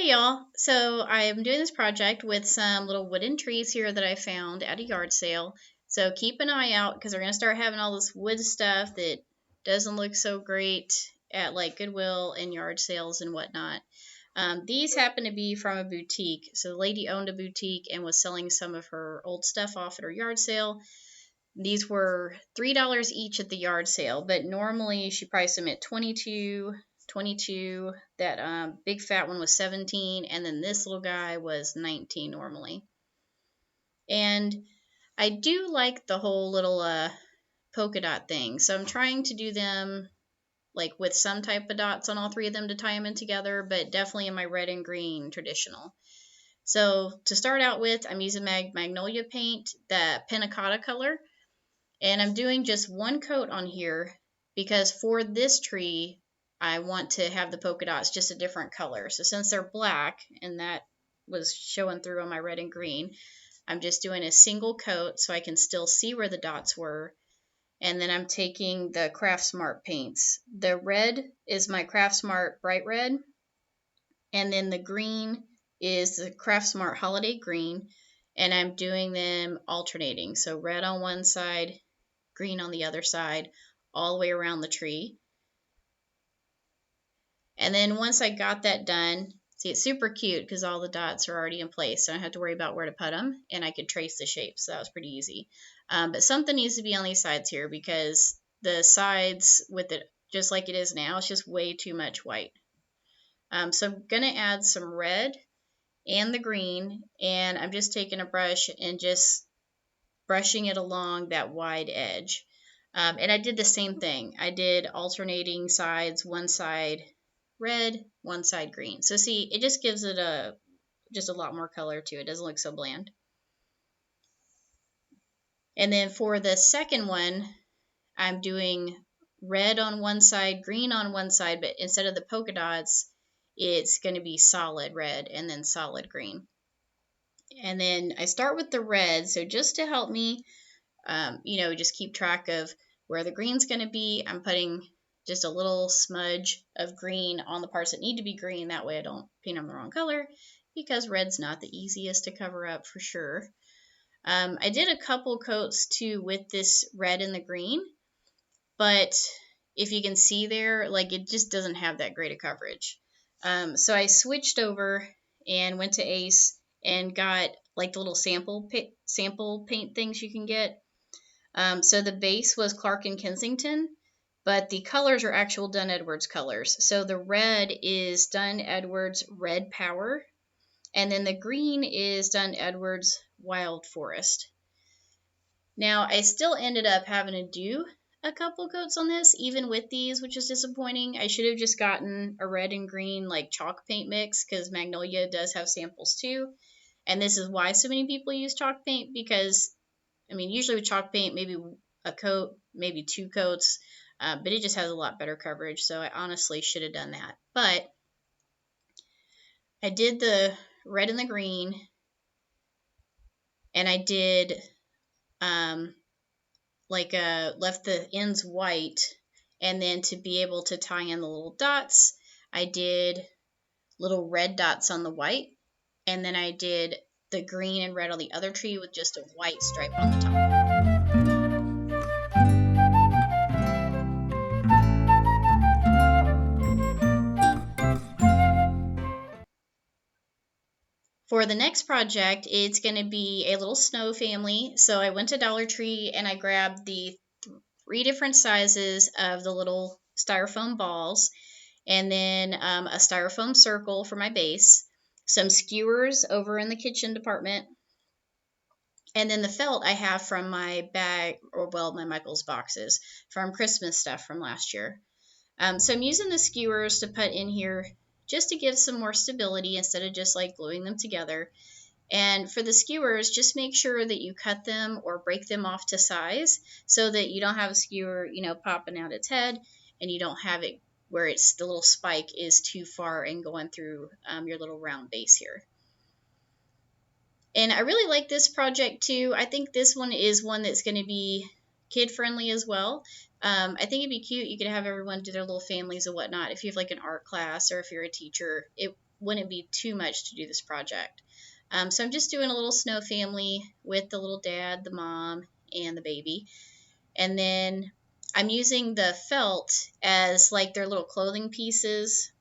Hey y'all, so I'm doing this project with some little wooden trees here that I found at a yard sale. So keep an eye out because we're going to start having all this wood stuff that doesn't look so great at like Goodwill and yard sales and whatnot. These happen to be from a boutique. So the lady owned a boutique and was selling some of her old stuff off at her yard sale. These were $3 each at the yard sale, but normally she priced them at 22. That big fat one was 17, and then this little guy was 19 normally. And I do like the whole little polka dot thing, so I'm trying to do them like with some type of dots on all three of them to tie them in together, but definitely in my red and green traditional. So to start out with, I'm using magnolia paint, the panna cotta color, and I'm doing just one coat on here because for this tree, I want to have the polka dots just a different color. So since they're black, and that was showing through on my red and green, I'm just doing a single coat so I can still see where the dots were. And then I'm taking the Craftsmart paints. The red is my Craftsmart Bright Red, and then the green is the Craftsmart Holiday Green, and I'm doing them alternating. So red on one side, green on the other side, all the way around the tree. And then once I got that done, see, it's super cute because all the dots are already in place, so I don't have to worry about where to put them, and I could trace the shape, so that was pretty easy. But something needs to be on these sides here because the sides with it, just like it is now, it's just way too much white. So I'm going to add some red and the green, and I'm just taking a brush and just brushing it along that wide edge. And I did the same thing. I did alternating sides, one side red, one side green. So see, it just gives it just a lot more color to it. It doesn't look so bland. And then for the second one, I'm doing red on one side, green on one side, but instead of the polka dots, it's going to be solid red and then solid green. And then I start with the red, so just to help me, just keep track of where the green's going to be, I'm putting just a little smudge of green on the parts that need to be green. That way I don't paint them the wrong color because red's not the easiest to cover up for sure. I did a couple coats too with this red and the green, but if you can see there, like it just doesn't have that great of coverage. So I switched over and went to Ace and got like the little sample paint things you can get. So the base was Clark and Kensington, but the colors are actual Dunn Edwards colors. So the red is Dunn Edwards Red Power, and then the green is Dunn Edwards Wild Forest. Now, I still ended up having to do a couple coats on this, even with these, which is disappointing. I should have just gotten a red and green like chalk paint mix because Magnolia does have samples too. And this is why so many people use chalk paint because usually with chalk paint, maybe a coat, maybe two coats, but it just has a lot better coverage, so I honestly should have done that. But I did the red and the green, and I did left the ends white, and then to be able to tie in the little dots, I did little red dots on the white, and then I did the green and red on the other tree with just a white stripe on the top. For the next project, it's going to be a little snow family. So I went to Dollar Tree and I grabbed the 3 different sizes of the little styrofoam balls, and then a styrofoam circle for my base, some skewers over in the kitchen department, and then the felt I have from my bag, my Michaels boxes from Christmas stuff from last year. So I'm using the skewers to put in here just to give some more stability instead of just like gluing them together. And for the skewers, just make sure that you cut them or break them off to size so that you don't have a skewer, popping out its head, and you don't have it where the little spike is too far and going through your little round base here. And I really like this project too. I think this one is one that's going to be kid friendly as well. I think it'd be cute. You could have everyone do their little families and whatnot. If you have like an art class or if you're a teacher, wouldn't be too much to do this project. So I'm just doing a little snow family with the little dad, the mom, and the baby. And then I'm using the felt as like their little clothing pieces.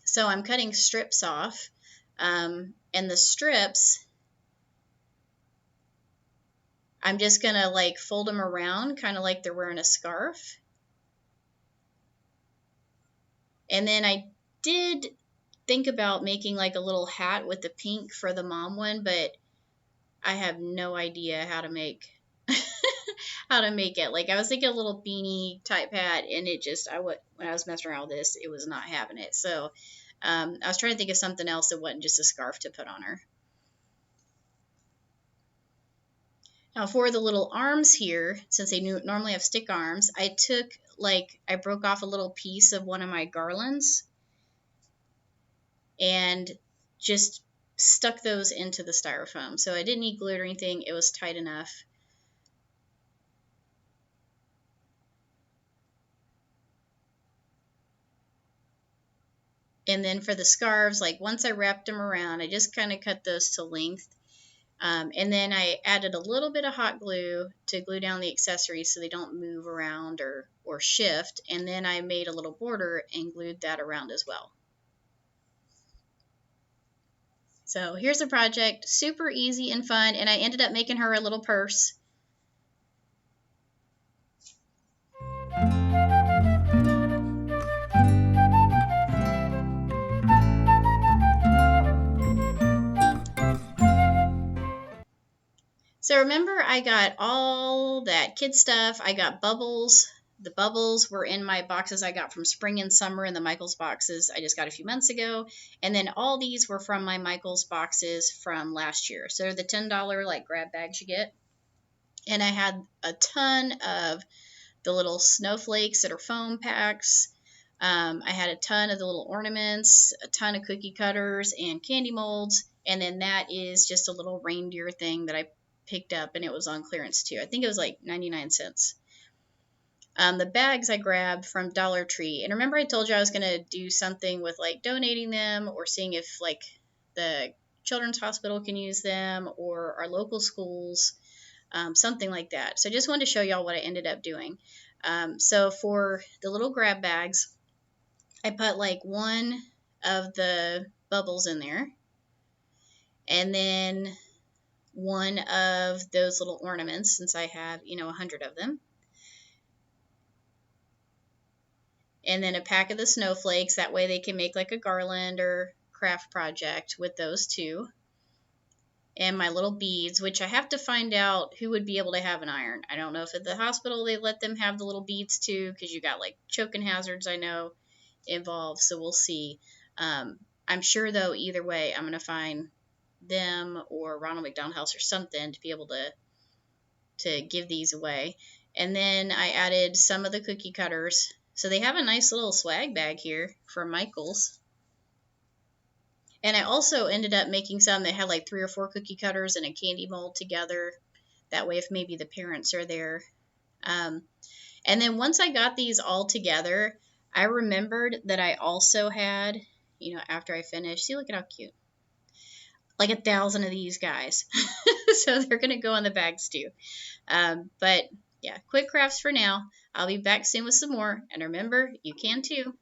So I'm cutting strips off. And the strips, I'm just going to like fold them around, kind of like they're wearing a scarf. And then I did think about making like a little hat with the pink for the mom one, but I have no idea how to make how to make it. Like I was thinking a little beanie type hat, and it just when I was messing around with this, it was not having it. So I was trying to think of something else that wasn't just a scarf to put on her. Now for the little arms here, since they normally have stick arms, I broke off a little piece of one of my garlands and just stuck those into the styrofoam. So I didn't need glue or anything. It was tight enough. And then for the scarves, like once I wrapped them around, I just kind of cut those to length. And then I added a little bit of hot glue to glue down the accessories so they don't move around or shift. And then I made a little border and glued that around as well. So here's the project, super easy and fun, and I ended up making her a little purse. So remember, I got all that kid stuff. I got bubbles. The bubbles were in my boxes I got from spring and summer in the Michaels boxes I just got a few months ago. And then all these were from my Michaels boxes from last year. So they're the $10 like grab bags you get. And I had a ton of the little snowflakes that are foam packs. I had a ton of the little ornaments, a ton of cookie cutters and candy molds. And then that is just a little reindeer thing that I picked up, and it was on clearance too. I think it was like 99 cents. The bags I grabbed from Dollar Tree. And remember I told you I was going to do something with like donating them or seeing if like the Children's Hospital can use them or our local schools, something like that. So I just wanted to show y'all what I ended up doing. So for the little grab bags, I put like one of the bubbles in there. And then one of those little ornaments, since I have, 100 of them. And then a pack of the snowflakes. That way they can make like a garland or craft project with those two. And my little beads, which I have to find out who would be able to have an iron. I don't know if at the hospital they let them have the little beads too, because you got like choking hazards, I know, involved. So we'll see. I'm sure though, either way, I'm going to find them or Ronald McDonald House or something to be able to give these away. And then I added some of the cookie cutters. So they have a nice little swag bag here from Michaels. And I also ended up making some that had like 3 or 4 cookie cutters and a candy mold together. That way if maybe the parents are there. And then once I got these all together, I remembered that I also had, after I finished, see, look at how cute. Like 1,000 of these guys. So they're going to go in the bags too. But yeah, quick crafts for now. I'll be back soon with some more. And remember, you can too.